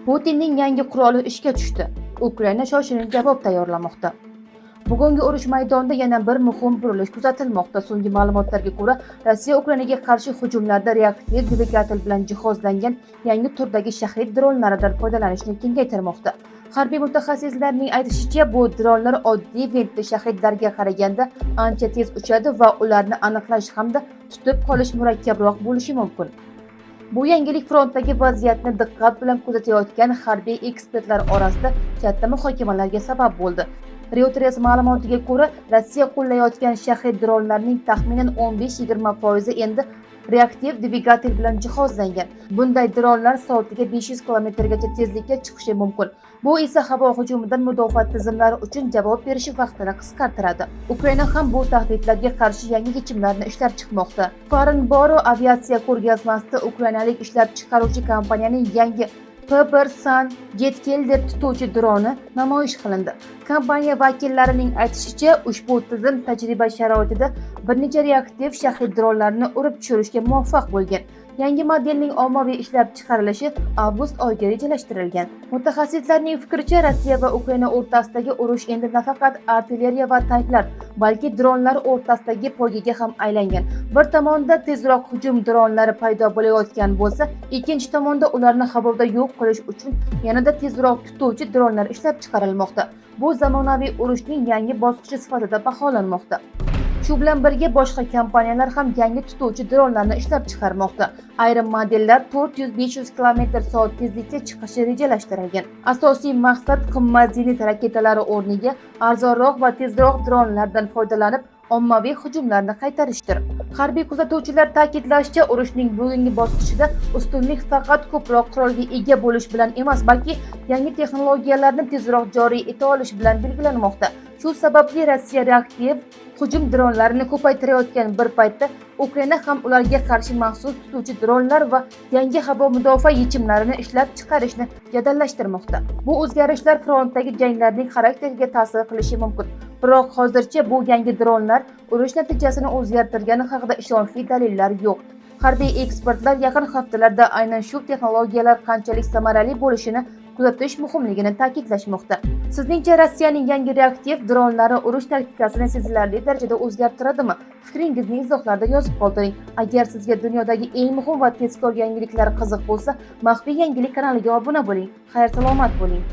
Putinning yangi quroli ishga tushdi. Ukraina shoshilinch javob tayyorlamoqda. Bugungi urush maydonida yana bir muhim burilish kuzatilmoqda. So'nggi ma'lumotlarga ko'ra, Rossiya Ukrainaga qarshi hujumlarda reaktiv dvigatel bilan jihozlangan yangi turdagi shahid dronlaridan foydalanishni kengaytirmoqda. Harbiy mutaxassislarning aytishicha, bu dronlar oddiy vintli shahidlarga qaraganda ancha tez uchadi va ularni aniqlash hamda tutib qolish murakkabroq bo'lishi mumkin. Bu yangilik frontdagi vaziyatni diqqat bilan kuzatayotgan harbiy ekspertlar orasida katta muhokamalarga sabab bo'ldi. Reuters ma'lumotiga ko'ra, Rossiya qo'llayotgan shahid dronlarning taxminan 15-20% endi reaktiv dvigatel bilan jihozlangan. Bunday dronlar soatiga 500 kilometrgacha tezlikka chiqishi mumkin. Bu esa havo hujumidan mudofaa tizimlari uchun javob berish vaqtini qisqartiradi. Ukraina ham bu tahdidlarga qarshi yangi yechimlarni ishlab chiqmoqda. Farinboro aviatsiya ko'rgazmasida ukrainalik ishlab chiqaruvchi kompaniyaning yangi P-1 Jetkel deb tutuvchi droni namoyish qilindi. Kompaniya vakillarining aytishicha, ushbu tizim tajriba sharoitida bir necha reaktiv shahid dronlarini urib tushirishga muvaffaq bo'lgan. Yangi modelning ommaviy ishlab chiqarilishi avgust oyiga rejalashtirilgan. Mutaxassislarning fikricha, Rossiya va Ukraina o'rtasidagi urush endi nafaqat artilleriya va tanklar, balki dronlar o'rtasidagi poygaga ham aylangan. Bir tomonda tezroq hujum dronlari paydo bo'layotgan bo'lsa, ikkinchi tomonda ularni havoda yo'q qilish uchun yanada tezroq tutuvchi dronlar ishlab chiqarilmoqda. Bu zamonaviy urushning yangi bosqichi sifatida baholanmoqda. Shu bilan birga boshqa kompaniyalar ham yangi tutuvchi dronlarni ishlab chiqarmoqda. Ayrim modellar 400-500 km/soat tezlikka chiqishi rejalashtirilgan. Asosiy maqsad qimmat zenit raketalari o'rniga arzonroq va tezroq dronlardan foydalanib ommaviy hujumlarni qaytarishdir. Harbiy kuzatuvchilar ta'kidlashicha, urushning bugungi bosqichida ustunlik faqat ko'proq qurolga ega bo'lish bilan emas, balki yangi texnologiyalarni tezroq joriy eta olish bilan belgilanmoqda. Shu sababli Rossiya reaktiv hujum dronlarini ko'paytirayotgan bir paytda Ukraina ham ularga qarshi maxsus tutuvchi dronlar va yangi havo mudofaa yechimlarini ishlab chiqarishni jadallashtirmoqda. Bu o'zgarishlar frontdagi janglarning xarakteriga ta'sir qilishi mumkin. Biroq hozircha bu yangi dronlar urush natijasini o'zgartirgani haqida ishonchli dalillar yo'q. Harbiy ekspertlar yaqin haftalarda aynan shu texnologiyalar qanchalik samarali bo'lishini kuzatish muhimligini ta'kidlashmoqda. Sizningcha Rossiyaning yangi reaktiv dronlari urush taktikasini sezilarli darajada o'zgartiradimi? Fikringizni izohlarda yozib qoldiring. Agar sizga dunyodagi eng muhim va tezkor yangiliklar qiziq bo'lsa, maxfiy yangilik kanaliga obuna bo'ling. Xayr-salomat bo'ling.